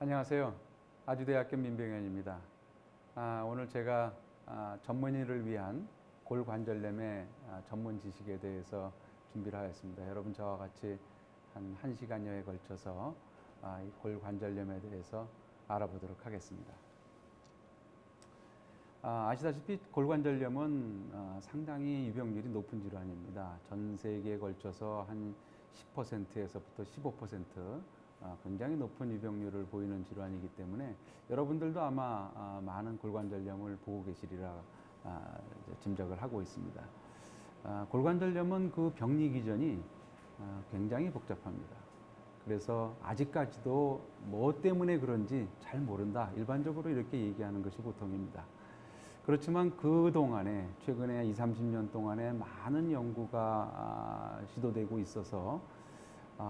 안녕하세요. 아주대학교 민병현입니다. 오늘 제가 전문의를 위한 골관절염의 전문 지식에 대해서 준비를 하였습니다. 여러분 저와 같이 한 1시간여에 걸쳐서 이 골관절염에 대해서 알아보도록 하겠습니다. 아시다시피 골관절염은 상당히 유병률이 높은 질환입니다. 전 세계에 걸쳐서 한 10%에서부터 15% 굉장히 높은 유병률을 보이는 질환이기 때문에 여러분들도 아마 많은 골관절염을 보고 계시리라 짐작을 하고 있습니다. 골관절염은 그 병리 기전이 굉장히 복잡합니다. 그래서 아직까지도 뭐 때문에 그런지 잘 모른다. 일반적으로 이렇게 얘기하는 것이 보통입니다. 그렇지만 그동안에 최근에 20, 30년 동안에 많은 연구가 시도되고 있어서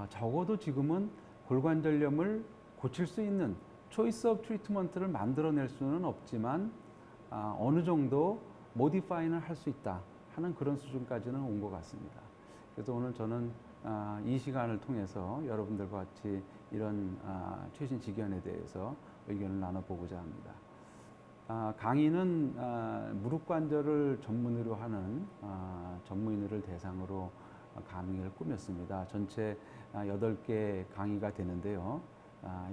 적어도 지금은 골관절염을 고칠 수 있는 초이스 오브 트리트먼트를 만들어낼 수는 없지만 어느 정도 모디파이는 할 수 있다 하는 그런 수준까지는 온 것 같습니다. 그래서 오늘 저는 이 시간을 통해서 여러분들과 같이 이런 최신 지견에 대해서 의견을 나눠보고자 합니다. 강의는 무릎 관절을 전문으로 하는 전문의를 대상으로 강의를 꾸몄습니다. 전체 8개 강의가 되는데요.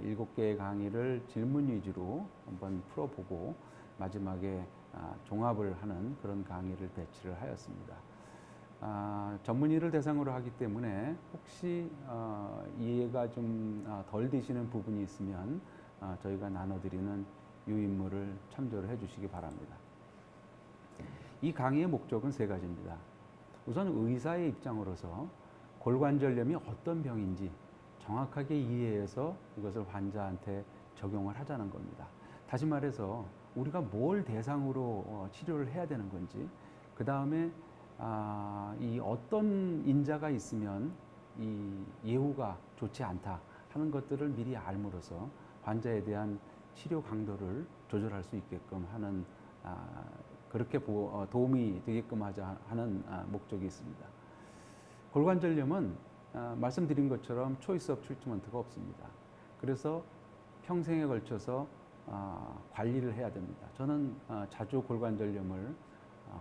7개의 강의를 질문 위주로 한번 풀어보고 마지막에 종합을 하는 그런 강의를 배치를 하였습니다. 전문의를 대상으로 하기 때문에 혹시 이해가 좀 덜 되시는 부분이 있으면 저희가 나눠드리는 유인물을 참조를 해주시기 바랍니다. 이 강의의 목적은 3가지입니다. 우선 의사의 입장으로서 골관절염이 어떤 병인지 정확하게 이해해서 이것을 환자한테 적용을 하자는 겁니다. 다시 말해서 우리가 뭘 대상으로 치료를 해야 되는 건지, 그 다음에 이 어떤 인자가 있으면 이 예후가 좋지 않다 하는 것들을 미리 알므로써 환자에 대한 치료 강도를 조절할 수 있게끔 하는 그렇게 도움이 되게끔 하자 하는 목적이 있습니다. 골관절염은 말씀드린 것처럼 초이스 오브 트리트먼트가 없습니다. 그래서 평생에 걸쳐서 관리를 해야 됩니다. 저는 자주 골관절염을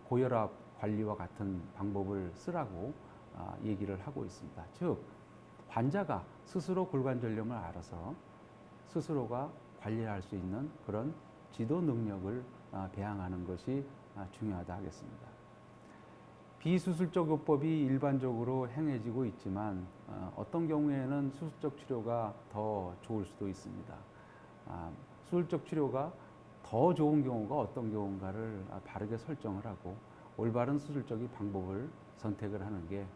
고혈압 관리와 같은 방법을 쓰라고 얘기를 하고 있습니다. 즉 환자가 스스로 골관절염을 알아서 스스로가 관리할 수 있는 그런 지도 능력을 배양하는 것이 중요하다 하겠습니다. 비수술적 요법이 일반적으로 행해지고 있지만 어떤 경우에는 수술적 치료가 더 좋을 수도 있습니다. 수술적 치료가 더 좋은 경우가 어떤 경우인가를 바르게 설정을 하고 올바른 수술적인 방법을 선택을 하는 게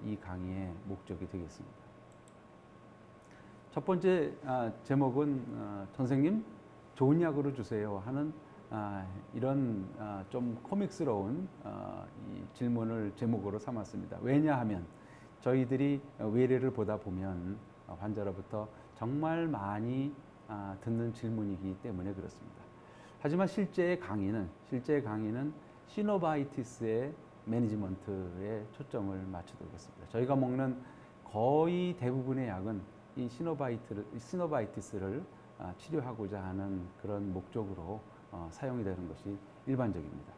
이 강의의 목적이 되겠습니다. 첫 번째 제목은 선생님 좋은 약으로 주세요 하는 이런 좀 코믹스러운 이 질문을 제목으로 삼았습니다. 왜냐하면 저희들이 외래를 보다 보면 환자로부터 정말 많이 듣는 질문이기 때문에 그렇습니다. 하지만 실제의 강의는 시노바이티스의 매니지먼트에 초점을 맞추도록했습니다. 저희가 먹는 거의 대부분의 약은 이 시노바이티스를 치료하고자 하는 그런 목적으로 사용이 되는 것이 일반적입니다.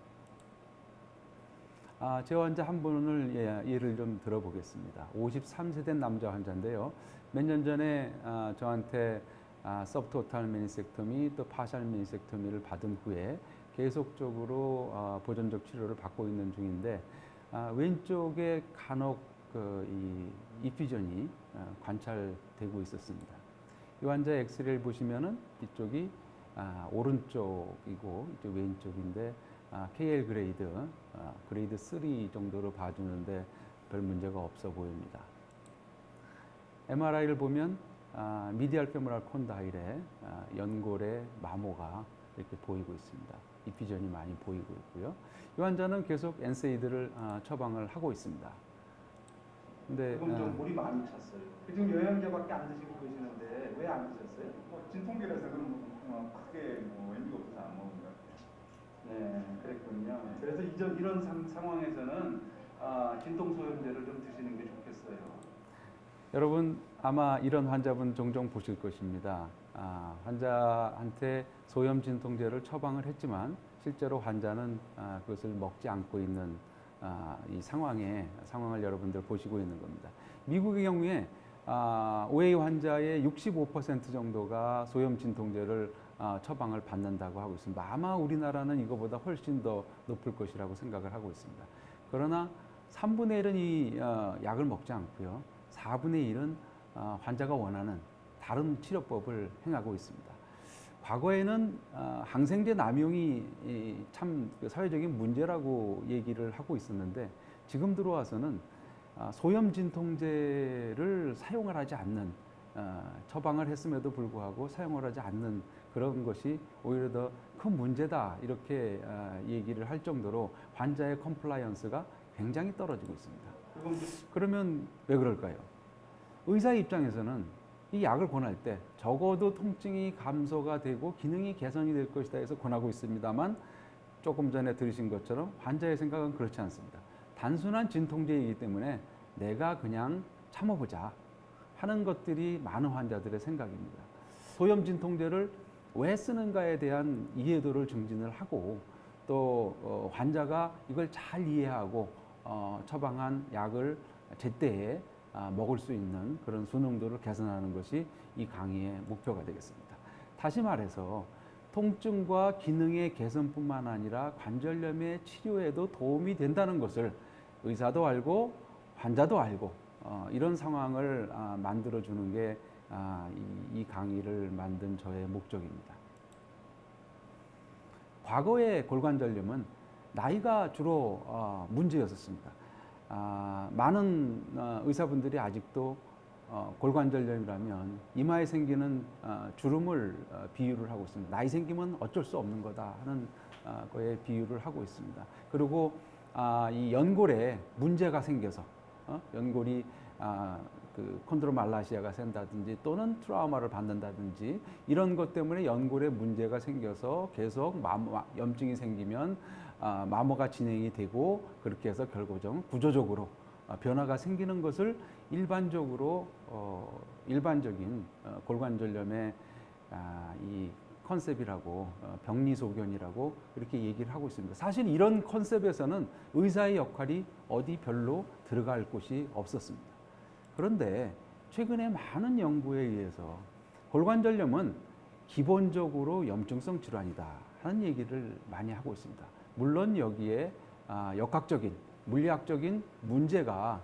제 환자 한 분을 예를 좀 들어보겠습니다. 53세 된 남자 환자인데요. 몇 년 전에 저한테 서브토탈 매니섹토미 또 파샬 매니섹토미를 받은 후에 계속적으로 보존적 치료를 받고 있는 중인데 왼쪽에 간혹 이 이퓨전이 관찰되고 있었습니다. 이 환자 엑스레이를 보시면은 이쪽이 오른쪽이고 이쪽 왼쪽인데 KL 그레이드 3 정도로 봐주는데 별 문제가 없어 보입니다. MRI를 보면 미디알 페모랄 콘다일에 연골의 마모가 이렇게 보이고 있습니다. 이퓨전이 많이 보이고 있고요. 이 환자는 계속 엔세이드를 처방을 하고 있습니다. 근데 그건 좀 물이 많이 찼어요. 지금 영양제밖에 안 드시고 계시는데 왜 안 드셨어요? 진통제라서 그런 크게 의미가 없어서 안 먹은 것 같아요. 네, 그랬군요. 그래서 이런 상황에서는 진통소염제를 좀 드시는 게 좋겠어요. 여러분 아마 이런 환자분 종종 보실 것입니다. 환자한테 소염 진통제를 처방을 했지만 실제로 환자는 그것을 먹지 않고 있는 이 상황을 여러분들 보시고 있는 겁니다. 미국의 경우에 OA 환자의 65% 정도가 소염 진통제를 처방을 받는다고 하고 있습니다. 아마 우리나라는 이거보다 훨씬 더 높을 것이라고 생각을 하고 있습니다. 그러나 3분의 1은 이 약을 먹지 않고요. 4분의 1은 환자가 원하는 다른 치료법을 행하고 있습니다. 과거에는 항생제 남용이 참 사회적인 문제라고 얘기를 하고 있었는데 지금 들어와서는 소염 진통제를 사용을 하지 않는 처방을 했음에도 불구하고 사용을 하지 않는 그런 것이 오히려 더 큰 문제다 이렇게 얘기를 할 정도로 환자의 컴플라이언스가 굉장히 떨어지고 있습니다. 그러면 왜 그럴까요? 의사 입장에서는 이 약을 권할 때 적어도 통증이 감소가 되고 기능이 개선이 될 것이다 해서 권하고 있습니다만 조금 전에 들으신 것처럼 환자의 생각은 그렇지 않습니다. 단순한 진통제이기 때문에 내가 그냥 참아보자 하는 것들이 많은 환자들의 생각입니다. 소염 진통제를 왜 쓰는가에 대한 이해도를 증진을 하고 또 환자가 이걸 잘 이해하고 처방한 약을 제때에 먹을 수 있는 그런 수능도를 개선하는 것이 이 강의의 목표가 되겠습니다. 다시 말해서 통증과 기능의 개선뿐만 아니라 관절염의 치료에도 도움이 된다는 것을 의사도 알고 환자도 알고 이런 상황을 만들어주는 게 이 강의를 만든 저의 목적입니다. 과거의 골관절염은 나이가 주로 문제였었습니다. 많은 의사분들이 아직도 골관절염이라면 이마에 생기는 주름을 비유를 하고 있습니다. 나이 생기면 어쩔 수 없는 거다 하는 거에 비유를 하고 있습니다. 그리고 이 연골에 문제가 생겨서 연골이 그 콘드로말라시아가 생다든지 또는 트라우마를 받는다든지 이런 것 때문에 연골에 문제가 생겨서 계속 염증이 생기면 마모가 진행이 되고 그렇게 해서 결국은 구조적으로 변화가 생기는 것을 일반적인 골관절염의 이 컨셉이라고 병리소견이라고 이렇게 얘기를 하고 있습니다. 사실 이런 컨셉에서는 의사의 역할이 어디 별로 들어갈 곳이 없었습니다. 그런데 최근에 많은 연구에 의해서 골관절염은 기본적으로 염증성 질환이다 하는 얘기를 많이 하고 있습니다. 물론 여기에 역학적인 물리학적인 문제가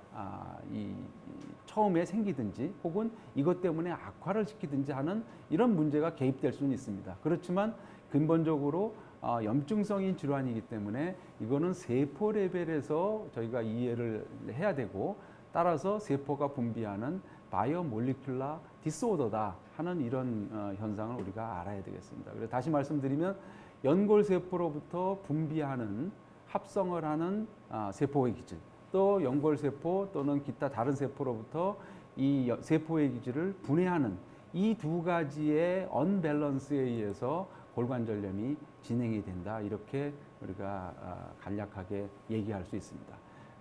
처음에 생기든지 혹은 이것 때문에 악화를 시키든지 하는 이런 문제가 개입될 수는 있습니다. 그렇지만 근본적으로 염증성인 질환이기 때문에 이거는 세포 레벨에서 저희가 이해를 해야 되고 따라서 세포가 분비하는 바이오몰리큘라 디스오더다 하는 이런 현상을 우리가 알아야 되겠습니다. 그래서 다시 말씀드리면 연골세포로부터 분비하는 합성을 하는 세포의 기질, 또 연골세포 또는 기타 다른 세포로부터 이 세포의 기질을 분해하는 이 두 가지의 언밸런스에 의해서 골관절염이 진행이 된다. 이렇게 우리가 간략하게 얘기할 수 있습니다.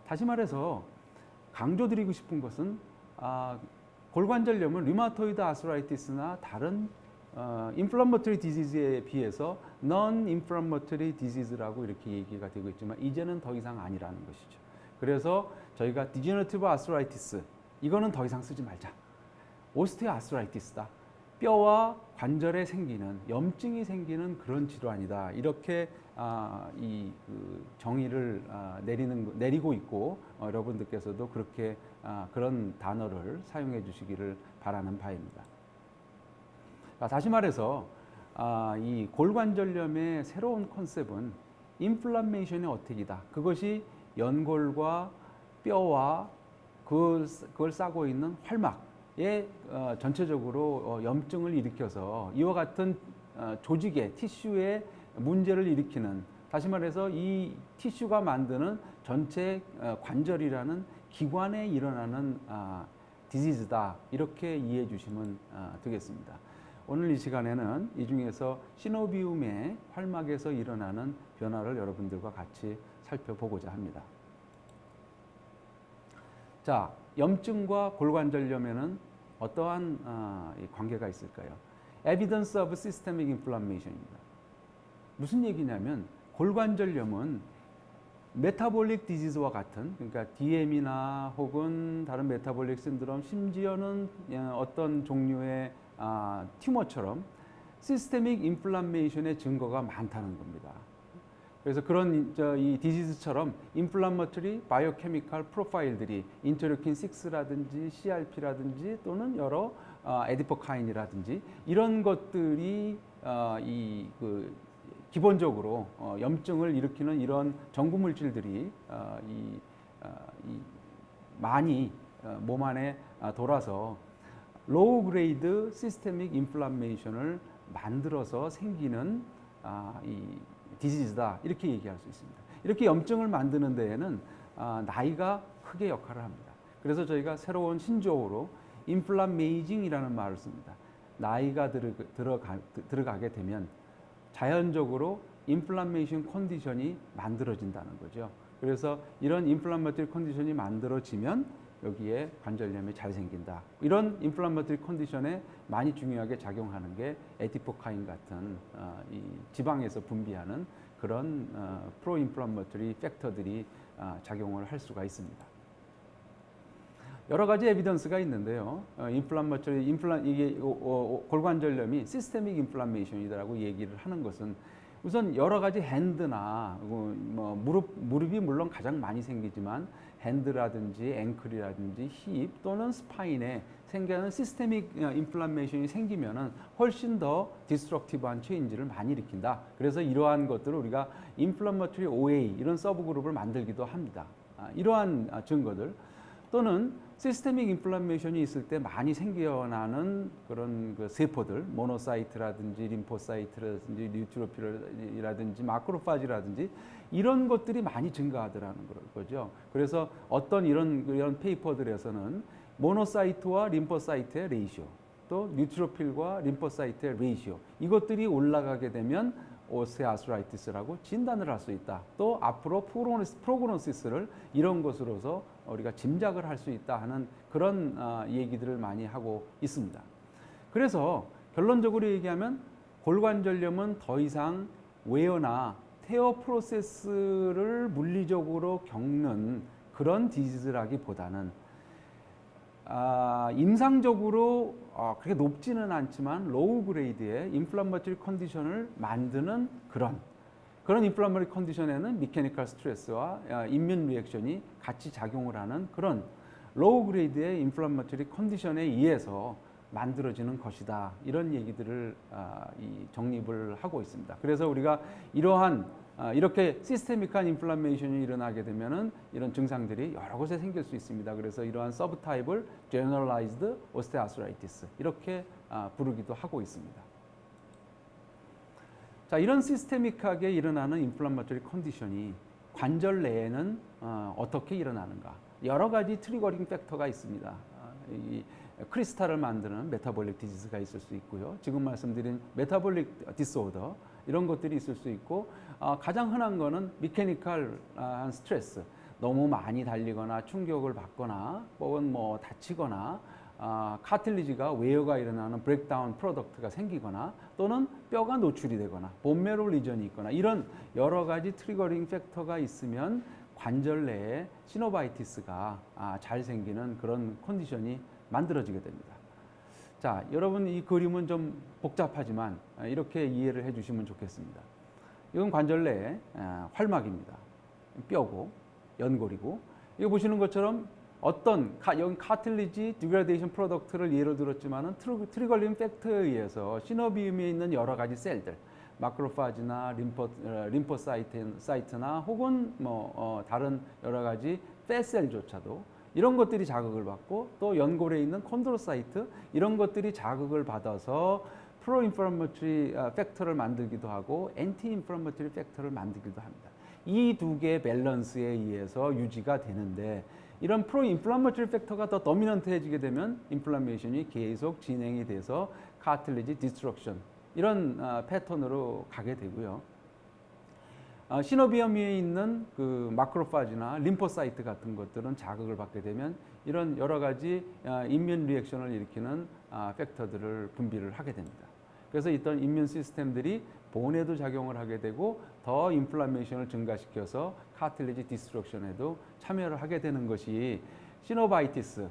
다시 말해서 강조드리고 싶은 것은 골관절염은 류마토이드 아스라이티스나 다른 인플라머토리 디지즈에 비해서 non-inflammatory disease라고 이렇게 얘기가 되고 있지만 이제는 더 이상 아니라는 것이죠. 그래서 저희가 디제너티브 아스라이티스 이거는 더 이상 쓰지 말자. 오스테오 아스라이티스다. 뼈와 관절에 생기는 염증이 생기는 그런 질환이다. 이렇게 정의를 내리고 있고 여러분들께서도 그렇게 그런 단어를 사용해 주시기를 바라는 바입니다. 다시 말해서 이 골관절염의 새로운 컨셉은 인플라메이션의 어택이다. 그것이 연골과 뼈와 그걸 싸고 있는 활막에 전체적으로 염증을 일으켜서 이와 같은 조직의 티슈에 문제를 일으키는, 다시 말해서 이 티슈가 만드는 전체 관절이라는 기관에 일어나는 디지즈다. 이렇게 이해해 주시면 되겠습니다. 오늘 이 시간에는 이 중에서 시노비움의 활막에서 일어나는 변화를 여러분들과 같이 살펴보고자 합니다. 자, 염증과 골관절염에는 어떠한 이 관계가 있을까요? Evidence of systemic inflammation입니다. 무슨 얘기냐면 골관절염은 메타볼릭 디지즈와 같은, 그러니까 DM이나 혹은 다른 메타볼릭 신드롬, 심지어는 어떤 종류의 튜머처럼 시스테믹 인플라메이션의 증거가 많다는 겁니다. 그래서 그런 이 디지즈처럼 인플라머터리 바이오케미컬 프로파일들이 인터루킨 6라든지 CRP라든지 또는 여러 에디포카인이라든지 이런 것들이 기본적으로 염증을 일으키는 이런 전구 물질들이 많이 몸 안에 돌아서 로우 그레이드 시스테믹 인플라메이션을 만들어서 생기는 이 디지즈다 이렇게 얘기할 수 있습니다. 이렇게 염증을 만드는 데에는 나이가 크게 역할을 합니다. 그래서 저희가 새로운 신조어로 인플라메이징이라는 말을 씁니다. 나이가 들어가게 되면 자연적으로 인플라메이션 컨디션이 만들어진다는 거죠. 그래서 이런 인플라메이터리 컨디션이 만들어지면 여기에 관절염이 잘 생긴다. 이런 인플라메이터리 컨디션에 많이 중요하게 작용하는 게 에디포카인 같은 이 지방에서 분비하는 그런 프로인플라메이터리 팩터들이 작용을 할 수가 있습니다. 여러 가지 에비던스가 있는데요. 이게 골관절염이 시스테믹 인플라메이션이라고 얘기를 하는 것은 우선 여러 가지 핸드나 뭐 무릎이 물론 가장 많이 생기지만 핸드라든지 앵클이라든지 힙 또는 스파인에 생기는 시스테믹 인플라메이션이 생기면은 훨씬 더 디스트럭티브한 체인지를 많이 일으킨다. 그래서 이러한 것들을 우리가 인플라메토리 OA 이런 서브그룹을 만들기도 합니다. 이러한 증거들 또는 시스테믹 인플라메이션이 있을 때 많이 생겨나는 그런 그 세포들, 모노사이트라든지 림포사이트라든지 뉴트로필이라든지 마크로파지라든지 이런 것들이 많이 증가하더라는 거죠. 그래서 어떤 이런 페이퍼들에서는 모노사이트와 림포사이트의 레이시오, 또 뉴트로필과 림포사이트의 레이시오 이것들이 올라가게 되면 오스테오아스라이티스라고 진단을 할 수 있다. 또 앞으로 프로그노시스를 이런 것으로서 우리가 짐작을 할 수 있다 하는 그런 얘기들을 많이 하고 있습니다. 그래서 결론적으로 얘기하면 골관절염은 더 이상 웨어나 테어 프로세스를 물리적으로 겪는 그런 디지즈라기보다는 임상적으로 그렇게 높지는 않지만 로우 그레이드의 인플라머터리 컨디션을 만드는 그런 인플라머터리 컨디션에는 미케니컬 스트레스와 인면 리액션이 같이 작용을 하는 그런 로우 그레이드의 인플라머터리 컨디션에 의해서 만들어지는 것이다. 이런 얘기들을 정립을 하고 있습니다. 그래서 우리가 이렇게 시스테믹한 인플라메이션이 일어나게 되면은 이런 증상들이 여러 곳에 생길 수 있습니다. 그래서 이러한 서브타입을 generalized osteoarthritis 이렇게 부르기도 하고 있습니다. 자, 이런 시스테믹하게 일어나는 인플라메이터리 컨디션이 관절 내에는 어떻게 일어나는가? 여러 가지 트리거링 팩터가 있습니다. 이 크리스탈을 만드는 메타볼릭 디지즈가 있을 수 있고요. 지금 말씀드린 메타볼릭 디스오더 이런 것들이 있을 수 있고 가장 흔한 거는 미케니컬한 스트레스 너무 많이 달리거나 충격을 받거나 혹은 뭐 다치거나 카틸리지가 웨어가 일어나는 브레이크다운 프로덕트가 생기거나 또는 뼈가 노출이 되거나 본메로 리전이 있거나 이런 여러 가지 트리거링 팩터가 있으면 관절 내에 시노바이티스가 잘 생기는 그런 컨디션이 만들어지게 됩니다. 자, 여러분 이 그림은 좀 복잡하지만 이렇게 이해를 해주시면 좋겠습니다. 이건 관절 내의 활막입니다. 뼈고 연골이고 이거 보시는 것처럼 어떤 여기 카틸리지 디그라데이션 프로덕트를 예로 들었지만은 트리거링 팩터에 의해서 시노비움에 있는 여러 가지 셀들 마크로파지나 림포사이트나 혹은 다른 여러 가지 폐셀조차도 이런 것들이 자극을 받고 또 연골에 있는 콘드로사이트 이런 것들이 자극을 받아서 프로인플라메이터리 팩터를 만들기도 하고 엔티인플라메이터리 팩터를 만들기도 합니다. 이 두 개의 밸런스에 의해서 유지가 되는데 이런 프로인플라메이터리 팩터가 더 도미넌트해지게 되면 인플라메이션이 계속 진행이 돼서 카틸리지 디스트럭션 이런 패턴으로 가게 되고요. 시노비움에 있는 그 마크로파지나 림포사이트 같은 것들은 자극을 받게 되면 이런 여러 가지 인면 리액션을 일으키는 팩터들을 분비를 하게 됩니다. 그래서 이런 인면 시스템들이 본에도 작용을 하게 되고 더 인플라메이션을 증가시켜서 카틸리지 디스트럭션에도 참여를 하게 되는 것이 시노바이티스를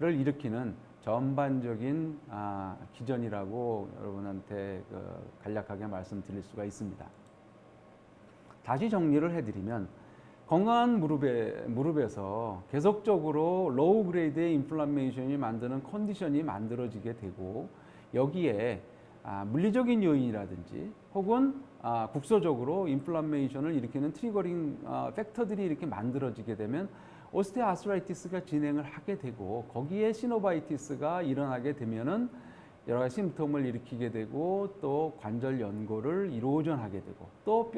일으키는 전반적인 기전이라고 여러분한테 간략하게 말씀드릴 수가 있습니다. 다시 정리를 해드리면 건강한 무릎에서 계속적으로 로우 그레이드의 인플라메이션이 만드는 컨디션이 만들어지게 되고 여기에 물리적인 요인이라든지 혹은 국소적으로 인플라메이션을 일으키는 트리거링 팩터들이 이렇게 만들어지게 되면 오스테오아스라이티스가 진행을 하게 되고 거기에 시노바이티스가 일어나게 되면은 여러 가지 심통을 일으키게 되고 또 관절 연골을 이로전하게 되고 또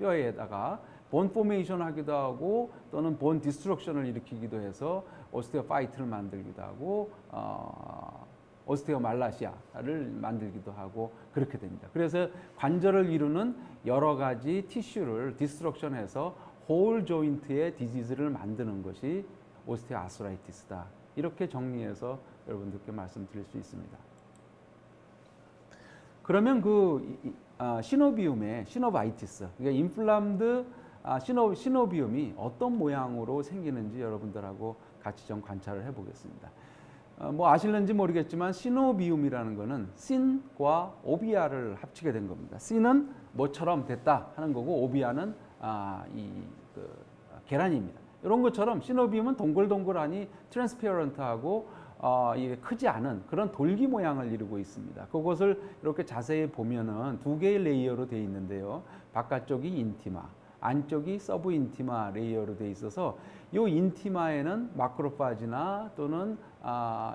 뼈에다가 본 포메이션 하기도 하고 또는 본 디스트럭션을 일으키기도 해서 오스테오파이트를 만들기도 하고 오스테오말라시아를 만들기도 하고 그렇게 됩니다. 그래서 관절을 이루는 여러 가지 티슈를 디스트럭션해서 홀 조인트의 디지즈를 만드는 것이 오스테오아스라이티스다. 이렇게 정리해서 여러분들께 말씀드릴 수 있습니다. 그러면 시노비움의 시노바이티스, 그러니까 인플람드 시노비움이 어떤 모양으로 생기는지 여러분들하고 같이 좀 관찰을 해보겠습니다. 뭐 아실는지 모르겠지만 시노비움이라는 것은 신과 오비아를 합치게 된 겁니다. 신은 뭐처럼 됐다 하는 거고 오비아는 계란입니다. 이런 것처럼 시노비움은 동글동글하니 트랜스페어런트하고 이게 크지 않은 그런 돌기 모양을 이루고 있습니다. 그것을 이렇게 자세히 보면은 두 개의 레이어로 되어 있는데요. 바깥쪽이 인티마, 안쪽이 서브 인티마 레이어로 되어 있어서 이 인티마에는 마크로파지나 또는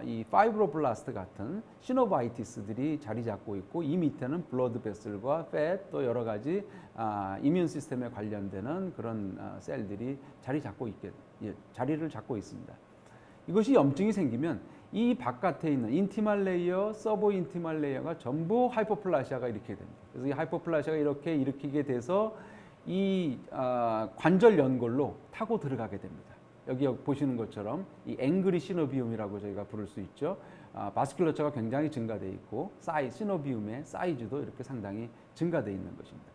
이 파이브로블라스트 같은 시노바이티스들이 자리 잡고 있고 이 밑에는 블러드 베슬과 팻 또 여러 가지 이뮨 시스템에 관련되는 그런 셀들이 자리를 잡고 있습니다. 이것이 염증이 생기면 이 바깥에 있는 인티말 레이어, 서브 인티말 레이어가 전부 하이포플라시아가 일으키게 됩니다. 그래서 이 하이포플라시아가 이렇게 일으키게 돼서 이 관절 연골로 타고 들어가게 됩니다. 여기 보시는 것처럼 이 앵그리 시노비움이라고 저희가 부를 수 있죠. 바스큘러처가 굉장히 증가되어 있고 시노비움의 사이즈도 이렇게 상당히 증가되어 있는 것입니다.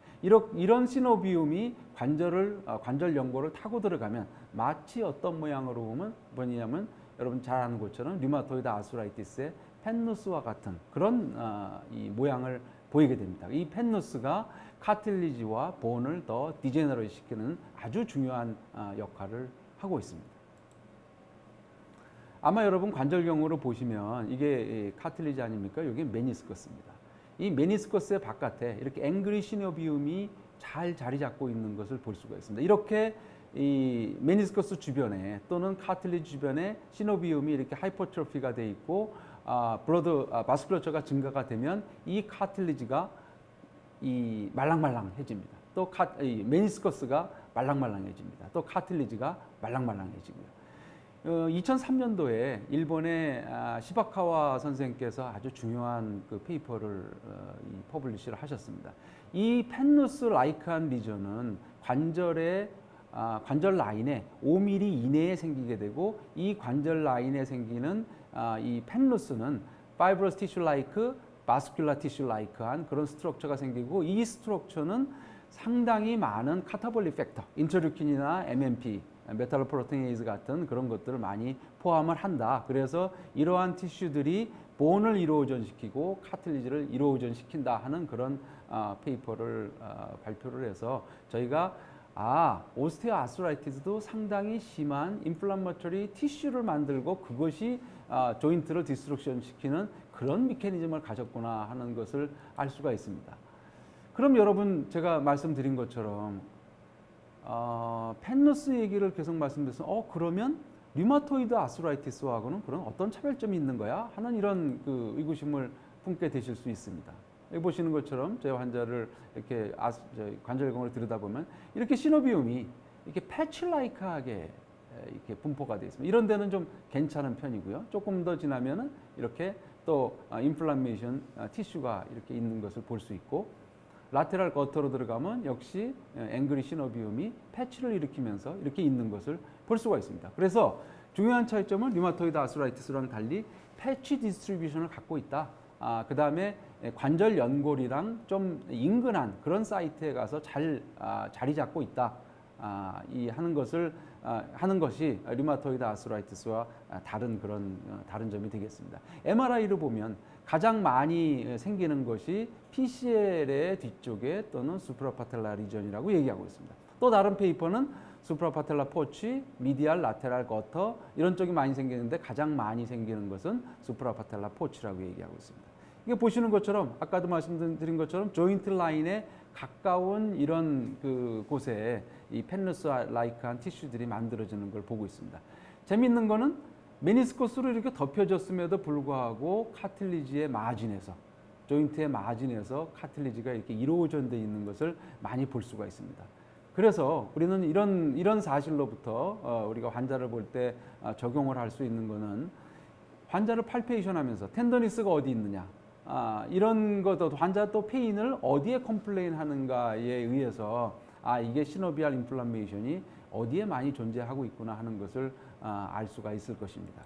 이런 시노비움이 관절 연골을 타고 들어가면 마치 어떤 모양으로 보냐면 여러분 잘 아는 것처럼 류마토이드 아스라이티스의 펜누스와 같은 그런 이 모양을 보이게 됩니다. 이 펜누스가 카틸리지와 본을 더 디제너레이트 시키는 아주 중요한 역할을 하고 있습니다. 아마 여러분 관절경으로 보시면 이게 카틸리지 아닙니까? 여기 메니스커스입니다. 이 메니스커스의 바깥에 이렇게 앵그리 시노비움이 잘 자리 잡고 있는 것을 볼 수가 있습니다. 이렇게 이 메니스커스 주변에 또는 카틸리지 주변에 시노비움이 이렇게 하이퍼트로피가 돼 있고 바스큘러처가 증가가 되면 이 카틸리지가 이 말랑말랑해집니다. 또 이 메니스커스가 말랑말랑해집니다. 또 카틸리지가 말랑말랑해지고요. 2003년도에 일본의 시바카와 선생께서 아주 중요한 그 페이퍼를 퍼블리시를 하셨습니다. 이 펜누스 라이크한 리전은 관절 라인에 5mm 이내에 생기게 되고 이 관절 라인에 생기는 이 펜누스는 파이브러스 티슈 라이크, 바스큘라 티슈 라이크한 그런 스트럭처가 생기고 이 스트럭처는 상당히 많은 카타볼릭 팩터, 인터루킨이나 MMP, 메탈로프로테이네이즈 같은 그런 것들을 많이 포함을 한다. 그래서 이러한 티슈들이 본을 이로전시키고 카틸리지를 이로전시킨다 하는 그런 페이퍼를 발표를 해서 저희가 오스테오아스라이티스도 상당히 심한 인플라마토리 티슈를 만들고 그것이 조인트를 디스트럭션 시키는 그런 메커니즘을 가졌구나 하는 것을 알 수가 있습니다. 그럼 여러분 제가 말씀드린 것처럼 펜누스 얘기를 계속 말씀드려서 그러면 류마토이드 아스라이티스하고는 그런 어떤 차별점이 있는 거야? 하는 이런 그 의구심을 품게 되실 수 있습니다. 여기 보시는 것처럼 제 환자를 이렇게 관절경을 들여다보면 이렇게 시노비움이 이렇게 패치라이크하게 이렇게 분포가 되어 있습니다. 이런 데는 좀 괜찮은 편이고요. 조금 더 지나면은 이렇게 또 인플라메이션 티슈가 이렇게 있는 것을 볼 수 있고 라테랄 거터로 들어가면 역시 앵그리 시노비움이 패치를 일으키면서 이렇게 있는 것을 볼 수가 있습니다. 그래서 중요한 차이점은 류마토이드 아스라이티스랑 달리 패치 디스트리뷰션을 갖고 있다. 그 다음에 관절 연골이랑 좀 인근한 그런 사이트에 가서 잘 자리 잡고 있다. 하는 것이 류마토이드 아스라이티스와 다른 점이 되겠습니다. MRI를 보면 가장 많이 생기는 것이 PCL의 뒤쪽에 또는 수프라파텔라 리전이라고 얘기하고 있습니다. 또 다른 페이퍼는 수프라파텔라 포치, 미디알 라테랄 거터 이런 쪽이 많이 생기는데 가장 많이 생기는 것은 수프라파텔라 포치라고 얘기하고 있습니다. 이게 보시는 것처럼 아까도 말씀드린 것처럼 조인트 라인에 가까운 이런 곳에 이 펜누스 라이크한 티슈들이 만들어지는 걸 보고 있습니다. 재미있는 거는 메니스커스로 이렇게 덮여졌음에도 불구하고 카틸리지의 마진에서 조인트의 마진에서 카틸리지가 이렇게 이로전되어 있는 것을 많이 볼 수가 있습니다. 그래서 우리는 이런 사실로부터 우리가 환자를 볼 때 적용을 할 수 있는 거는 환자를 팔페이션 하면서 텐더니스가 어디 있느냐 이런 것도 환자 또 페인을 어디에 컴플레인 하는가에 의해서 이게 시노비알 인플라메이션이 어디에 많이 존재하고 있구나 하는 것을 알 수가 있을 것입니다.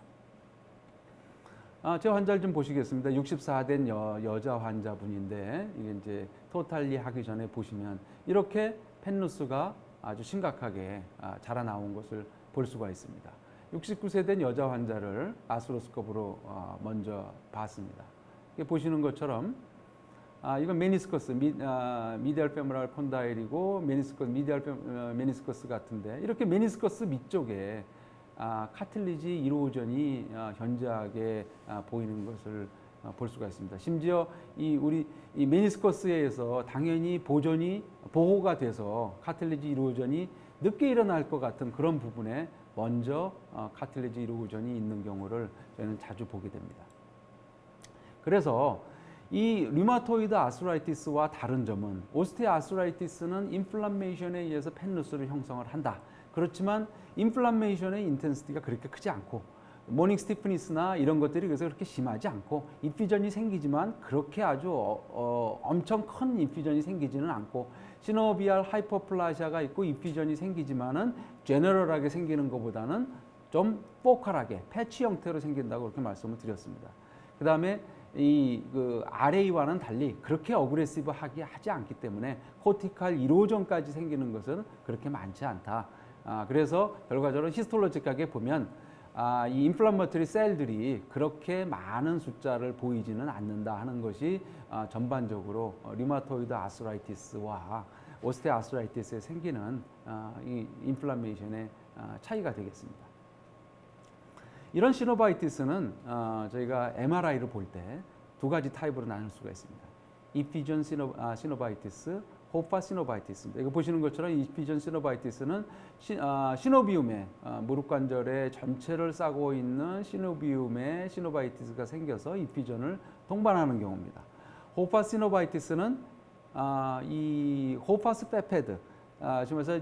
제 환자를 좀 보시겠습니다. 64된 여자 환자분인데 이게 이제 토탈리 하기 전에 보시면 이렇게 펜누스가 아주 심각하게 자라나온 것을 볼 수가 있습니다. 69세 된 여자 환자를 아스로스컵으로 먼저 봤습니다. 보시는 것처럼 이건 메니스커스, 미디얼 페모랄 콘다일이고 미디얼 메니스커스 같은데 이렇게 메니스커스 밑쪽에 카틸리지 이로전이 현저하게 보이는 것을 볼 수가 있습니다. 심지어 우리 메니스커스에 의해서 당연히 보호가 돼서 카틸리지 이로전이 늦게 일어날 것 같은 그런 부분에 먼저 카틸리지 이로전이 있는 경우를 저희는 자주 보게 됩니다. 그래서 이 류마토이드 아스라이티스와 다른 점은 오스테오아스라이티스는 인플라메이션에 의해서 펜누스를 형성을 한다. 그렇지만 인플라메이션의 인텐시티가 그렇게 크지 않고 모닝 스티프니스나 이런 것들이 그래서 그렇게 심하지 않고 인피전이 생기지만 그렇게 아주 엄청 큰 인피전이 생기지는 않고 시노비알 하이퍼플라시아가 있고 인피전이 생기지만은 제너럴하게 생기는 것보다는 좀 포컬하게 패치 형태로 생긴다고 그렇게 말씀을 드렸습니다. 그 다음에 RA와는 달리 그렇게 어그레시브하게 하지 않기 때문에 코티칼 이로전까지 생기는 것은 그렇게 많지 않다. 그래서 결과적으로 히스톨로직하게 보면 이 인플라머토리 셀들이 그렇게 많은 숫자를 보이지는 않는다 하는 것이 전반적으로 류마토이드 아스라이티스와 오스테오아스라이티스에 생기는 이 인플라메이션의 차이가 되겠습니다. 이런 시노바이티스는 저희가 MRI를 볼 때 두 가지 타입으로 나눌 수가 있습니다. 이피전 시노바이티스, 호파 시노바이티스입니다. 이거 보시는 것처럼 이피전 시노바이티스는 시노비움에 무릎 관절의 전체를 싸고 있는 시노비움에 시노바이티스가 생겨서 이피전을 동반하는 경우입니다. 호파 시노바이티스는 이 호파스 페페드 지금에서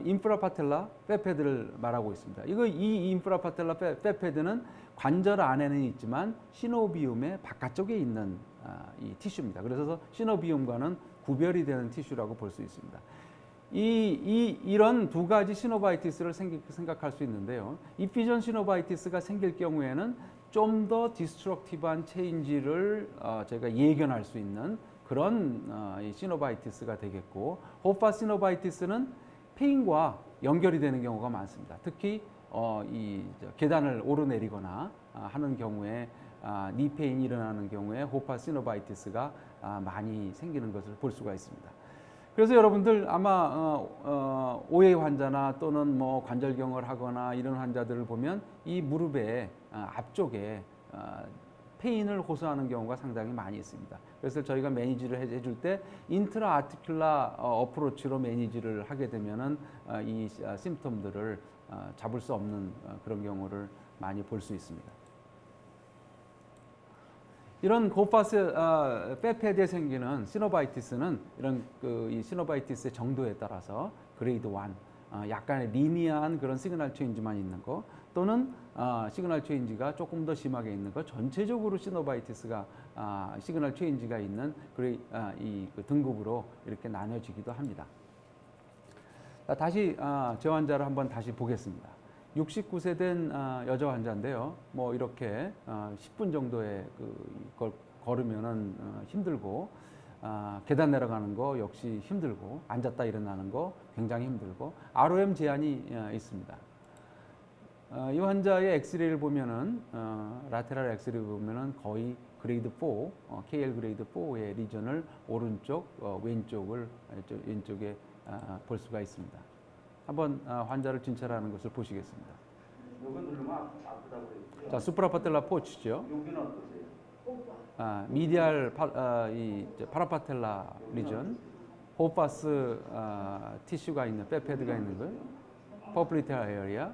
인프라파텔라 페페드를 말하고 있습니다. 이 인프라파텔라 페페드는 관절 안에는 있지만 시노비움의 바깥쪽에 있는 이 티슈입니다. 그래서 시노비움과는 구별이 되는 티슈라고 볼 수 있습니다. 이런 두 가지 시노바이티스를 생각할 수 있는데요. 이피전 시노바이티스가 생길 경우에는 좀 더 디스트럭티브한 체인지를 저희가 예견할 수 있는 그런 시노바이티스가 되겠고, 호파 시노바이티스는 페인과 연결이 되는 경우가 많습니다. 특히 계단을 오르내리거나 하는 경우에 니 페인이 일어나는 경우에 호파 시노바이티스가 많이 생기는 것을 볼 수가 있습니다. 그래서 여러분들 아마 OA 환자나 또는 뭐 관절경을 하거나 이런 환자들을 보면 이 무릎의 앞쪽에 페인을 호소하는 경우가 상당히 많이 있습니다. 그래서 저희가 매니지를 해줄 때 인트라 아티큘라 어프로치로 매니지를 하게 되면은 이 심텀들을 잡을 수 없는 그런 경우를 많이 볼 수 있습니다. 이런 호파스 페페드에 생기는 시노바이티스는 이런 이 시노바이티스의 정도에 따라서 그레이드 1, 약간의 리니어한 그런 시그널 체인지만 있는 거, 또는 시그널 체인지가 조금 더 심하게 있는 거, 전체적으로 시노바이티스가 시그널 체인지가 있는 그 등급으로 이렇게 나눠지기도 합니다. 자, 다시 제 환자를 한번 다시 보겠습니다. 69세 된 여자 환자인데요. 뭐 이렇게 10분 정도의 걸 걸으면은 힘들고, 계단 내려가는 거 역시 힘들고, 앉았다 일어나는 거 굉장히 힘들고, ROM 제한이 있습니다. 이 환자의 엑스레이를 보면은 라테랄 엑스레이를 보면은 거의 그레이드 4, KL 그레이드 4의 리전을 오른쪽, 왼쪽에 볼 수가 있습니다. 한번 환자를 진찰하는 것을 보시겠습니다. 요거 누르면 아프다고 그랬죠? 자, 수프라파텔라 포츠죠. 여기는 어떠세요? 미디알 파라파텔라 리전, 호파스 티슈가 있는, 빼패드가 있는 거예요. 퍼플리테라 에어리아.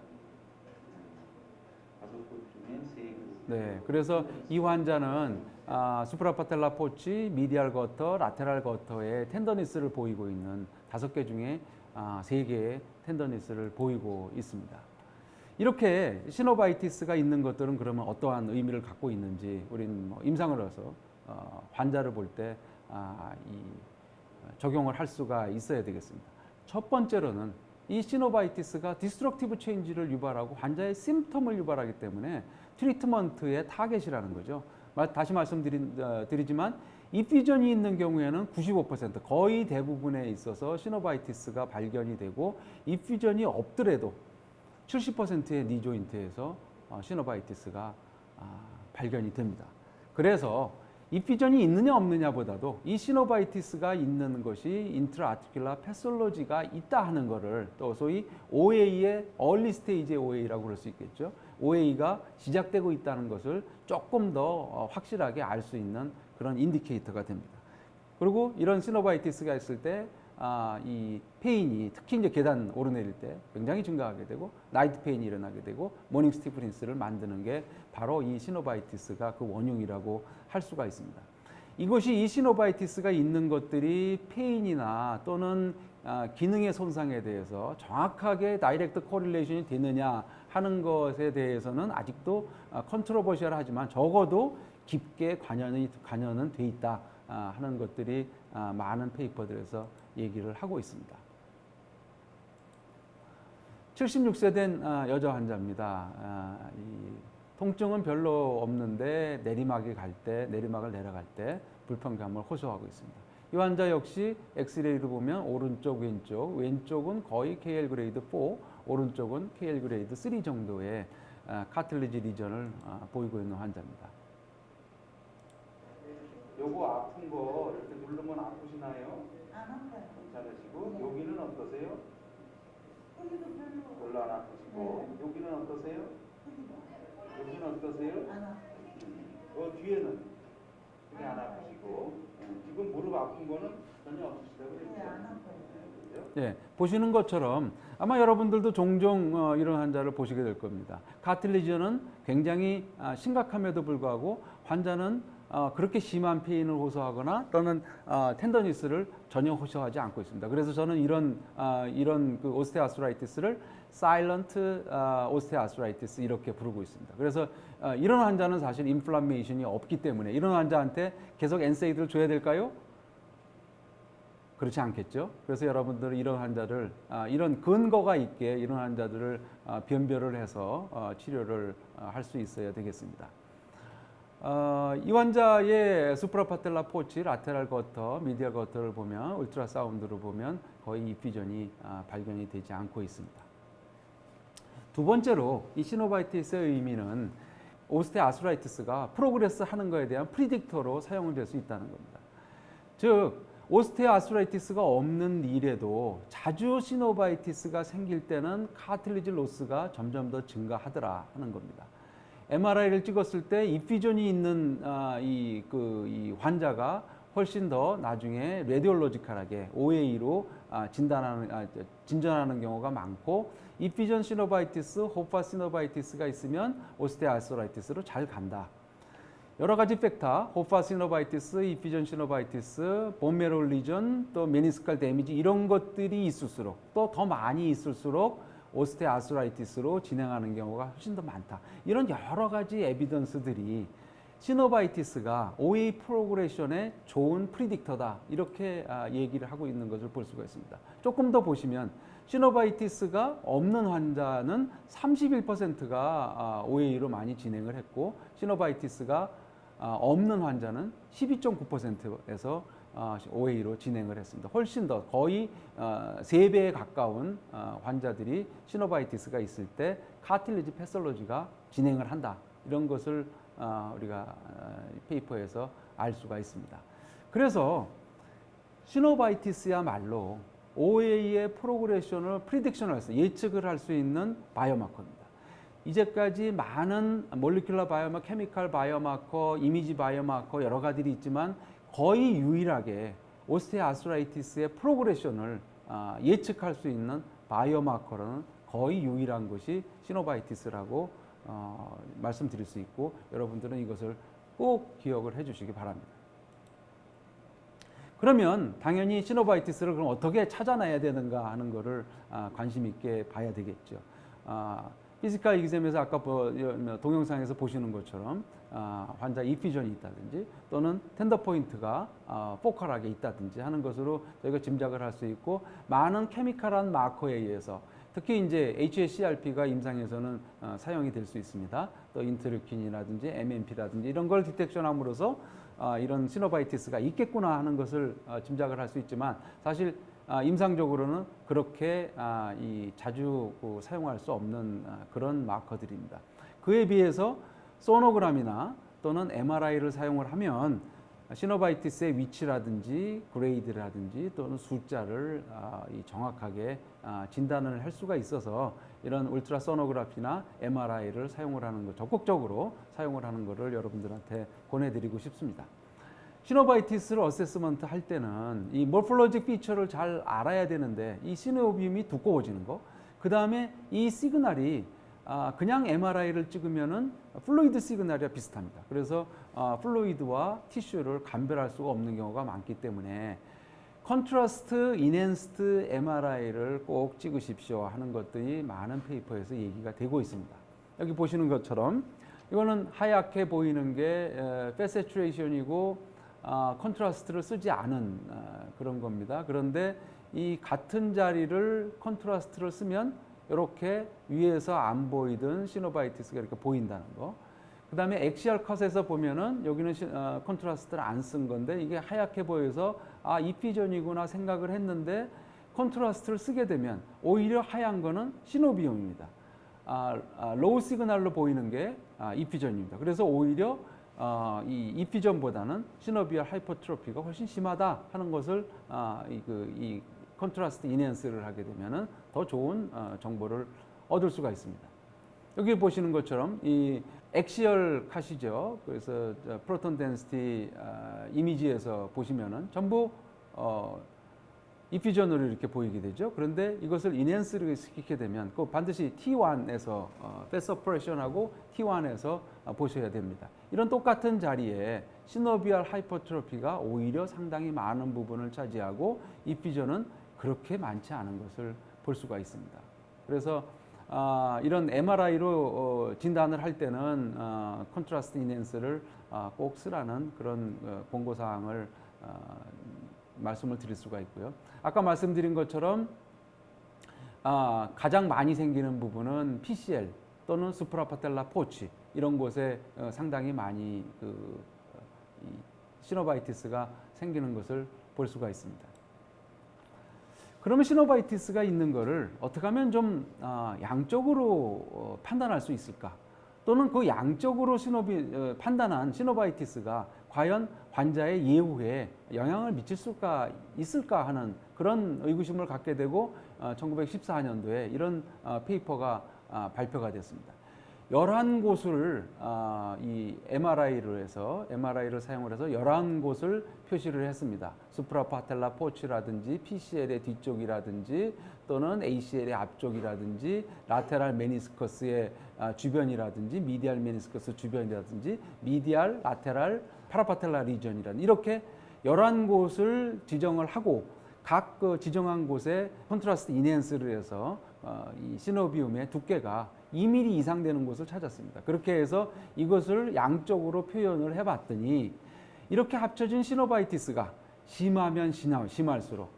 다섯 곳 중에 세 곳. 네, 그래서 이 환자는 수프라파텔라 포치, 미디알 거터, 라테랄 거터의 텐더니스를 보이고 있는 5개 중에 3개의 텐더니스를 보이고 있습니다. 이렇게 시노바이티스가 있는 것들은 그러면 어떠한 의미를 갖고 있는지 우리는 임상으로서 환자를 볼 때 적용을 할 수가 있어야 되겠습니다. 첫 번째로는 이 시노바이티스가 디스트럭티브 체인지를 유발하고 환자의 심텀을 유발하기 때문에 트리트먼트의 타겟이라는 거죠. 다시 말씀드리지만 이피전이 있는 경우에는 95% 거의 대부분에 있어서 시노바이티스가 발견이 되고, 이피전이 없더라도 70%의 니 조인트에서 시노바이티스가 발견이 됩니다. 그래서 이피전이 있느냐 없느냐보다도 이 시노바이티스가 있는 것이 인트라아티큘라 패솔로지가 있다 하는 것을, 또 소위 OA의 얼리 스테이지의 OA라고 그럴 수 있겠죠. OA가 시작되고 있다는 것을 조금 더 확실하게 알 수 있는 그런 인디케이터가 됩니다. 그리고 이런 시노바이티스가 있을 때 이 페인이, 특히 이제 계단 오르내릴 때 굉장히 증가하게 되고, 나이트 페인이 일어나게 되고, 모닝 스티프니스를 만드는 게 바로 이 시노바이티스가 그 원흉이라고 할 수가 있습니다. 이것이 이 시노바이티스가 있는 것들이 페인이나 또는 기능의 손상에 대해서 정확하게 다이렉트 코릴레이션이 되느냐 하는 것에 대해서는 아직도 컨트로버시얼하지만 적어도 깊게 관여는 돼 있다 하는 것들이 많은 페이퍼들에서 얘기를 하고 있습니다. 76세 된 여자 환자입니다. 이 통증은 별로 없는데 내리막을 내려갈 때 불편감을 호소하고 있습니다. 이 환자 역시 엑스레이를 보면 오른쪽, 왼쪽은 거의 KL 그레이드 4, 오른쪽은 KL 그레이드 3 정도의 카틀리지 리전을 보이고 있는 환자입니다. 요거 아픈 거 이렇게 누르면 아프시나요? 안 아파요. 괜찮으시고, 네. 여기는 어떠세요? 여기도 별로 안 아프시고, 네. 여기는 어떠세요? 여기는 어떠세요? 안 아파요. 뒤에는 그게 안 아프시고, 지금 무릎 아픈 거는 전혀 없으시다고 네, 그랬죠? 안 아파요. 그죠? 예, 보시는 것처럼 아마 여러분들도 종종 이런 환자를 보시게 될 겁니다. 카틸리지는 굉장히 심각함에도 불구하고 환자는 그렇게 심한 페인을 호소하거나 또는 텐더니스를 전혀 호소하지 않고 있습니다. 그래서 저는 이런 그 오스테오아스라이티스를 사일런트 오스테오아스라이티스 이렇게 부르고 있습니다. 그래서 이런 환자는 사실 인플라메이션이 없기 때문에 이런 환자한테 계속 엔세이드를 줘야 될까요? 그렇지 않겠죠. 그래서 여러분들은 이런 환자를 이런 근거가 있게 이런 환자들을 변별을 해서 치료를 할 수 있어야 되겠습니다. 이 환자의 수프라파텔라 포치, 라테랄 거터, 미디얼 거터를 보면 울트라사운드를 보면 거의 이피전이 발견이 되지 않고 있습니다. 두 번째로 이 시노바이티스의 의미는 오스테오아스라이티스가 프로그레스 하는 것에 대한 프리딕터로 사용될 수 있다는 겁니다. 즉 오스테오아스라이티스가 없는 일에도 자주 시노바이티스가 생길 때는 카틸리지 로스가 점점 더 증가하더라 하는 겁니다. MRI를 찍었을 때 이피전이 있는 이 환자가 훨씬 더 나중에 레디올로지컬하게 OA로 진전하는 경우가 많고, 이피전 시노바이티스, 호파 시노바이티스가 있으면 오스테오아스라이티스로 잘 간다. 여러 가지 팩터, 호파 시노바이티스, 이피전 시노바이티스, 본메로 리전, 또 메니스칼 데미지 이런 것들이 있을수록 또 더 많이 있을수록 오스테아스라이티스로 진행하는 경우가 훨씬 더 많다. 이런 여러 가지 에비던스들이 시노바이티스가 OA 프로그레션의 좋은 프리딕터다. 이렇게 얘기를 하고 있는 것을 볼 수가 있습니다. 조금 더 보시면 시노바이티스가 없는 환자는 31%가 OA로 많이 진행을 했고 시노바이티스가 없는 환자는 12.9%에서 OA로 진행을 했습니다. 훨씬 더 거의 3배에 가까운 환자들이 시노바이티스가 있을 때 카틸리지 패솔로지가 진행을 한다. 이런 것을 우리가 페이퍼에서 알 수가 있습니다. 그래서 시노바이티스야말로 OA의 프로그레션을 프리딕션을 해서 예측을 할 수 있는 바이오마커입니다. 이제까지 많은 몰리큘러 바이오마커, 케미칼 바이오마커, 이미지 바이오마커 여러 가지들이 있지만 거의 유일하게 오스테오아스라이티스의 프로그레션을 예측할 수 있는 바이오마커는 거의 유일한 것이 시노바이티스라고 말씀드릴 수 있고 여러분들은 이것을 꼭 기억을 해 주시기 바랍니다. 그러면 당연히 시노바이티스를 그럼 어떻게 찾아내야 되는가 하는 것을 관심 있게 봐야 되겠죠. 피지컬 이기셈에서 아까 동영상에서 보시는 것처럼 환자 이피전이 있다든지 또는 텐더 포인트가 포컬하게 있다든지 하는 것으로 저희가 짐작을 할 수 있고 많은 케미컬한 마커에 의해서 특히 이제 HSCRP가 임상에서는 사용이 될 수 있습니다. 또 인터루킨이라든지 MMP라든지 이런 걸 디텍션함으로써 이런 시노바이티스가 있겠구나 하는 것을 짐작을 할 수 있지만 사실 임상적으로는 그렇게 자주 사용할 수 없는 그런 마커들입니다. 그에 비해서 소노그램이나 또는 MRI를 사용을 하면 시노바이티스의 위치라든지 그레이드라든지 또는 숫자를 정확하게 진단을 할 수가 있어서 이런 울트라소노그래피나 MRI를 사용을 하는 것, 적극적으로 사용을 하는 것을 여러분들한테 권해드리고 싶습니다. 시노바이티스를 어세스먼트 할 때는 이 모르폴로직 피처를 잘 알아야 되는데 이 시노비움이 두꺼워지는 거, 그 다음에 이 시그널이 그냥 MRI를 찍으면은 플루이드 시그널이랑 비슷합니다. 그래서 플루이드와 티슈를 감별할 수가 없는 경우가 많기 때문에 컨트라스트 인핸스드 MRI를 꼭 찍으십시오 하는 것들이 많은 페이퍼에서 얘기가 되고 있습니다. 여기 보시는 것처럼 이거는 하얗게 보이는 게 패세츄레이션이고 컨트라스트를 쓰지 않은 그런 겁니다. 그런데 이 같은 자리를 컨트라스트를 쓰면 이렇게 위에서 안 보이던 시노바이티스가 이렇게 보인다는 거. 그 다음에 엑시얼 컷에서 보면은 여기는 컨트라스트를 안 쓴 건데 이게 하얗게 보여서 이피전이구나 생각을 했는데 컨트라스트를 쓰게 되면 오히려 하얀 거는 시노비움입니다. 로우 시그널로 보이는 게 이피전입니다. 그래서 오히려 이 이피전보다는 시노비얼 하이퍼트로피가 훨씬 심하다 하는 것을 이 컨트라스트 인핸스를 하게 되면은 더 좋은 정보를 얻을 수가 있습니다. 여기 보시는 것처럼 이 엑시얼 컷이죠. 그래서 프로톤 덴시티 이미지에서 보시면은 전부 이피전으로 이렇게 보이게 되죠. 그런데 이것을 인핸스를 시키게 되면 꼭 반드시 T1에서 패스 오퍼레이션하고 T1에서 보셔야 됩니다. 이런 똑같은 자리에 시노비얼 하이퍼트로피가 오히려 상당히 많은 부분을 차지하고 이피전은 그렇게 많지 않은 것을 볼 수가 있습니다. 그래서 이런 MRI로 진단을 할 때는 컨트라스트 인핸스를 꼭 쓰라는 그런 권고사항을 말씀을 드릴 수가 있고요. 아까 말씀드린 것처럼 가장 많이 생기는 부분은 PCL 또는 수프라파텔라 포치 이런 곳에 상당히 많이 이 시노바이티스가 생기는 것을 볼 수가 있습니다. 그러면 시노바이티스가 있는 것을 어떻게 하면 좀 양적으로 판단할 수 있을까? 또는 그 양적으로 판단한 시노바이티스가 과연 환자의 예후에 영향을 미칠 수가 있을까 하는 그런 의구심을 갖게 되고 1914년도에 이런 페이퍼가 발표가 됐습니다. 11곳을 이 MRI를 사용을 해서 11곳을 표시를 했습니다. 수프라파텔라 포치라든지 PCL의 뒤쪽이라든지 또는 ACL의 앞쪽이라든지 라테랄 메니스커스의 주변이라든지 미디알 메니스커스 주변이라든지 미디알 라테랄 파라파텔라 리전이라든지 이렇게 11곳을 지정을 하고 각 그 지정한 곳에 콘트라스트 인핸스를 해서 이 시노비움의 두께가 2mm 이상 되는 곳을 찾았습니다. 그렇게 해서 이것을 양쪽으로 표현을 해봤더니 이렇게 합쳐진 시노바이티스가 심하면 심할수록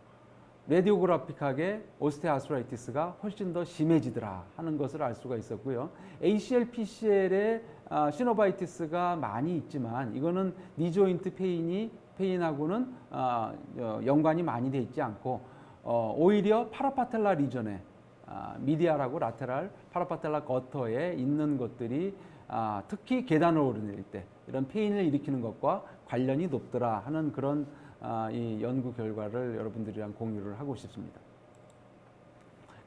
레디오그래픽하게 오스테오아스트라이티스가 훨씬 더 심해지더라 하는 것을 알 수가 있었고요. ACL, PCL의 시노바이티스가 많이 있지만 이거는 니조인트 페인하고는 연관이 많이 돼 있지 않고 오히려 파라파텔라 리전에 미디알하고 라테랄 파라파텔라 거터에 있는 것들이 특히 계단을 오르내릴 때 이런 페인을 일으키는 것과 관련이 높더라 하는 그런 이 연구 결과를 여러분들이랑 공유를 하고 싶습니다.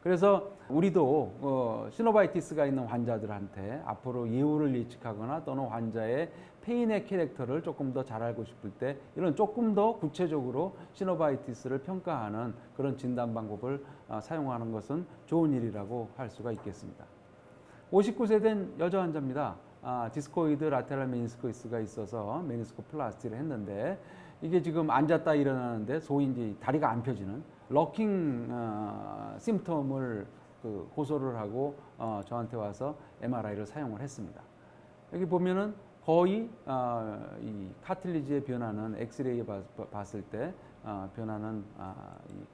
그래서 우리도 시노바이티스가 있는 환자들한테 앞으로 예후를 예측하거나 또는 환자의 페인의 캐릭터를 조금 더 잘 알고 싶을 때 이런 조금 더 구체적으로 시노바이티스를 평가하는 그런 진단 방법을 사용하는 것은 좋은 일이라고 할 수가 있겠습니다. 59세 된 여자 환자입니다. 디스코이드 라테랄 메니스커스가 있어서 메니스코 플라스티를 했는데 이게 지금 앉았다 일어나는데 소위 이제 다리가 안 펴지는 럭킹 심텀을 호소를 하고 저한테 와서 MRI를 사용을 했습니다. 여기 보면은 거의 이 카틸리지의 변화는 엑스레이 봤을 때 변화는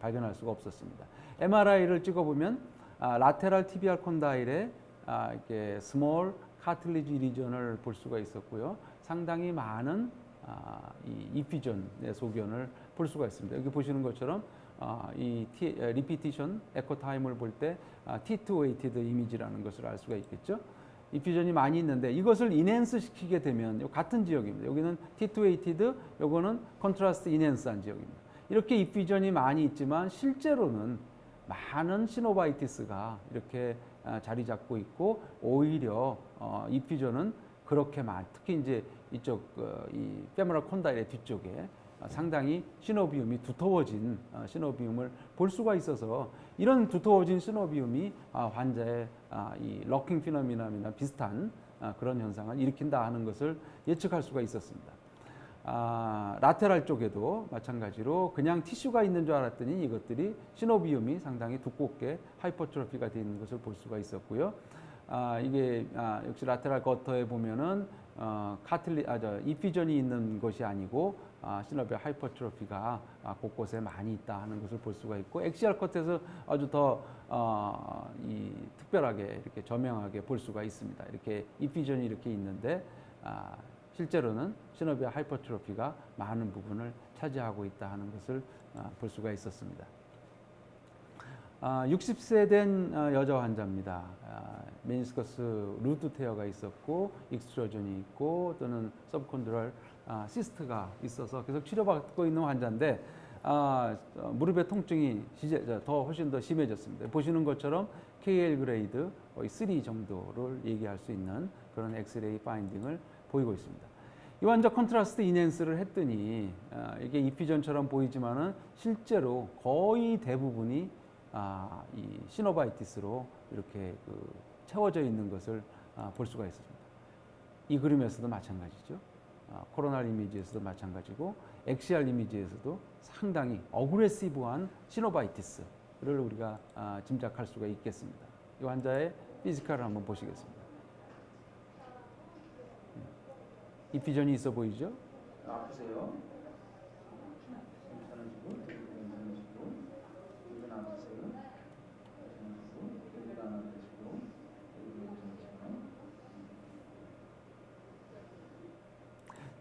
발견할 수가 없었습니다. MRI를 찍어보면 라테랄 티비알 콘다일에 이렇게 스몰 카틸리지 리전을 볼 수가 있었고요. 상당히 많은 이 이피전의 소견을 볼 수가 있습니다. 여기 보시는 것처럼 이 리피티션 에코 타임을 볼 때 T2 웨이티드 이미지라는 것을 알 수가 있겠죠. 이피전이 많이 있는데 이것을 인핸스 시키게 되면 같은 지역입니다. 여기는 T2 웨이티드, 요거는 컨트라스트 인핸스한 지역입니다. 이렇게 이피전이 많이 있지만 실제로는 많은 시노바이티스가 이렇게 자리 잡고 있고 오히려 이피전은 그렇게 특히 이제 이쪽 이 페모럴 콘다일의 뒤쪽에 상당히 시노비움이 두터워진 시노비움을 볼 수가 있어서 이런 두터워진 시노비움이 환자의 이 럭킹 피노미나나 비슷한 그런 현상을 일으킨다 하는 것을 예측할 수가 있었습니다. 라테랄 쪽에도 마찬가지로 그냥 티슈가 있는 줄 알았더니 이것들이 시노비움이 상당히 두껍게 하이퍼트로피가 되어 있는 것을 볼 수가 있었고요. 이게 역시 라테랄 거터에 보면은 이피전이 있는 것이 아니고 시노비움 하이퍼트로피가 곳곳에 많이 있다 하는 것을 볼 수가 있고 엑시알 컷에서 아주 더 특별하게 이렇게 저명하게 볼 수가 있습니다. 이렇게 이피전이 이렇게 있는데 실제로는 시노비움 하이퍼트로피가 많은 부분을 차지하고 있다 하는 것을 볼 수가 있었습니다. 60세 된 여자 환자입니다. 메니스커스 루트 테어가 있었고 익스트루전이 있고 또는 서브콘드럴 시스트가 있어서 계속 치료받고 있는 환자인데 무릎의 통증이 훨씬 더 심해졌습니다. 보시는 것처럼 KL 그레이드 거의 3 정도를 얘기할 수 있는 그런 엑스레이 파인딩을 보이고 있습니다. 이 환자 컨트라스트 인핸스를 했더니 이게 이피전처럼 보이지만은 실제로 거의 대부분이 이 시노바이티스로 이렇게 채워져 있는 것을 볼 수가 있습니다. 이 그림에서도 마찬가지죠. 코로날 이미지에서도 마찬가지고 엑시알 이미지에서도 상당히 어그레시브한 시노바이티스를 우리가 짐작할 수가 있겠습니다. 이 환자의 피지컬을 한번 보시겠습니다. 이 비전이 있어 보이죠? 아프세요? 괜찮으시고, 괜찮으시고, 여기는 아프세요? 여기는 안 아프시고, 여기는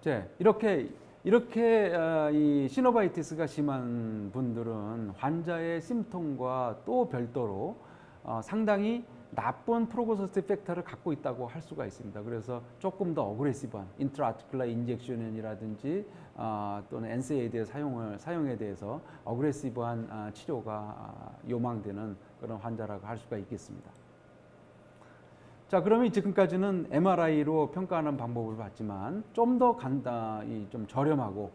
괜찮으시고. 이렇게 이 시노바이티스가 심한 분들은 환자의 심통과 또 별도로 상당히 나쁜 프로그노스틱 팩터를 갖고 있다고 할 수가 있습니다. 그래서 조금 더 어그레시브한 인트라아티큘라 인젝션이라든지 또는 NSAID의 사용에 대해서 어그레시브한 치료가 요망되는 그런 환자라고 할 수가 있겠습니다. 자, 그러면 지금까지는 MRI로 평가하는 방법을 봤지만 좀 더 좀 저렴하고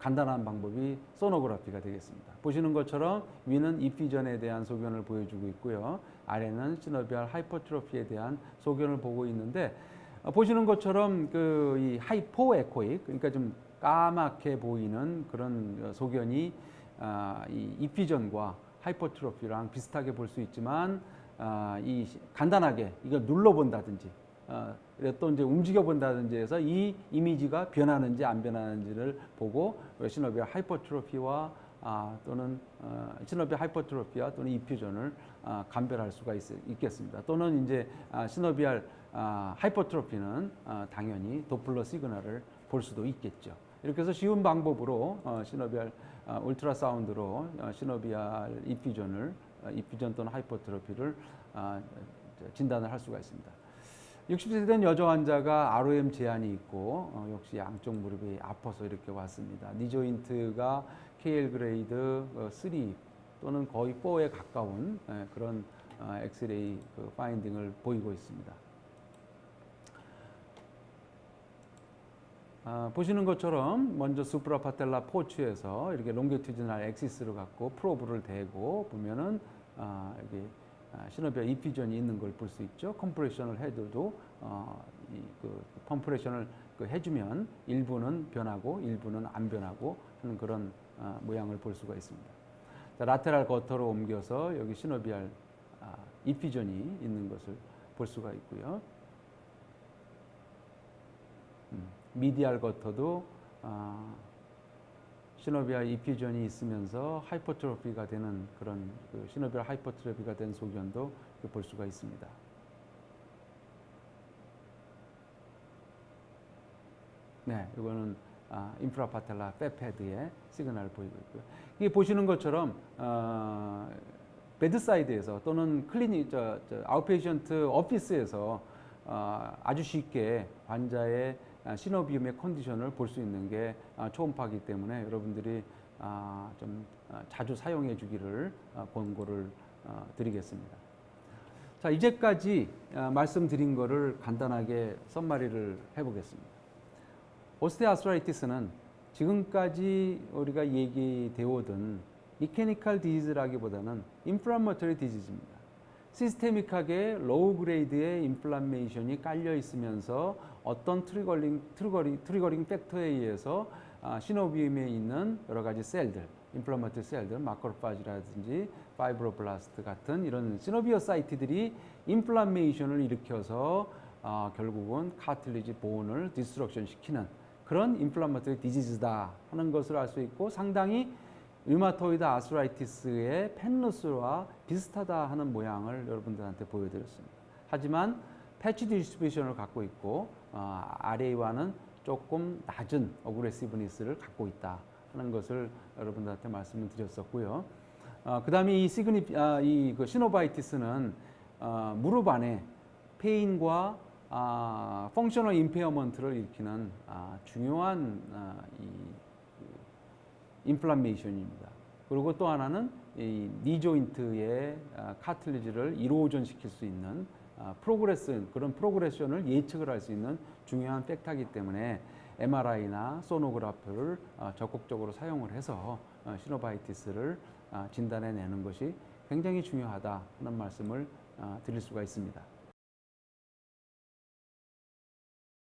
간단한 방법이 소노그래피가 되겠습니다. 보시는 것처럼 위는 이피전에 대한 소견을 보여주고 있고요. 아래는 시노비얼 하이퍼트로피에 대한 소견을 보고 있는데 보시는 것처럼 이 하이포 에코익, 그러니까 좀 까맣게 보이는 그런 소견이 이 이피전과 하이퍼트로피랑 비슷하게 볼 수 있지만 이 간단하게 이거 눌러본다든지 또 이제 움직여본다든지 해서 이 이미지가 변하는지 안 변하는지를 보고 시노비얼 하이퍼트로피와 또는 시노비얼 하이퍼트로피와 또는 이퓨전을 감별할 수가 있겠습니다. 또는 이제 시노비얼 하이퍼트로피는 당연히 도플러 시그널을 볼 수도 있겠죠. 이렇게 해서 쉬운 방법으로 시노비얼 울트라사운드로 시노비얼 이퓨전 또는 하이퍼트로피를 진단을 할 수가 있습니다. 60세 된 여자 환자가 ROM 제한이 있고 역시 양쪽 무릎이 아파서 이렇게 왔습니다. 니 조인트가 KL 그레이드 3 또는 거의 4에 가까운 그런 엑스레이 파인딩을 보이고 있습니다. 보시는 것처럼 먼저 수프라파텔라 포추에서 이렇게 롱기튜디널 엑시스를 갖고 프로브를 대고 보면은 여기 시노비얼 이피전이 있는 걸 볼 수 있죠. 컴프레션을 해도 컴프레션을 해주면 일부는 변하고 일부는 안 변하고 하는 그런 모양을 볼 수가 있습니다. 자, 라테랄 거터로 옮겨서 여기 시노비얼 이피전이 있는 것을 볼 수가 있고요. 미디알 거터도 시노비얼 이피전이 있으면서 하이퍼트로피가 되는 그런 시노비얼 하이퍼트로피가 된 소견도 볼 수가 있습니다. 네, 이거는 인프라파텔라 페패드의 시그널을 보이고 있고요. 이게 보시는 것처럼 베드사이드에서 또는 클리닉 아웃페이션트 오피스에서 아주 쉽게 환자의 시노비움의 컨디션을 볼 수 있는 게 초음파이기 때문에 여러분들이 좀 자주 사용해 주기를 권고를 드리겠습니다. 자, 이제까지 말씀드린 거를 간단하게 썸마리를 해보겠습니다. 오스테오아스트라이티스는 지금까지 우리가 얘기되어 오던 미케니컬 디지즈라기보다는 인플라머터리 디지즈입니다. 시스테믹하게 로우 그레이드의 인플라메이션이 깔려 있으면서 어떤 트리거링 팩터에 의해서 시노비움에 있는 여러 가지 셀들, 인플라머터리 셀들, 마크로파지라든지 파이브로블라스트 같은 이런 시노비오사이트들이 인플라메이션을 일으켜서 결국은 카틸리지 본을 디스트럭션 시키는 그런 인플라머터리 디지즈다 하는 것을 알 수 있고 상당히 류마토이드 아스트라이티스의 펜루스와 비슷하다 하는 모양을 여러분들한테 보여드렸습니다. 하지만 패치 디스트리뷰션을 갖고 있고 RA와는 조금 낮은 어그레시브니스를 갖고 있다 하는 것을 여러분들한테 말씀을 드렸었고요. 그 다음에 이 시노바이티스는 무릎 안에 페인과 펑셔널 임페어먼트를 일으키는 중요한 인플라메이션입니다. 그리고 또 하나는 이 니 조인트의 카틸리지를 이로전시킬 수 있는 그런 프로그레션을 예측을 할 수 있는 중요한 팩터이기 때문에 MRI나 소노그래프를 적극적으로 사용을 해서 시노바이티스를 진단해내는 것이 굉장히 중요하다 하는 말씀을 드릴 수가 있습니다.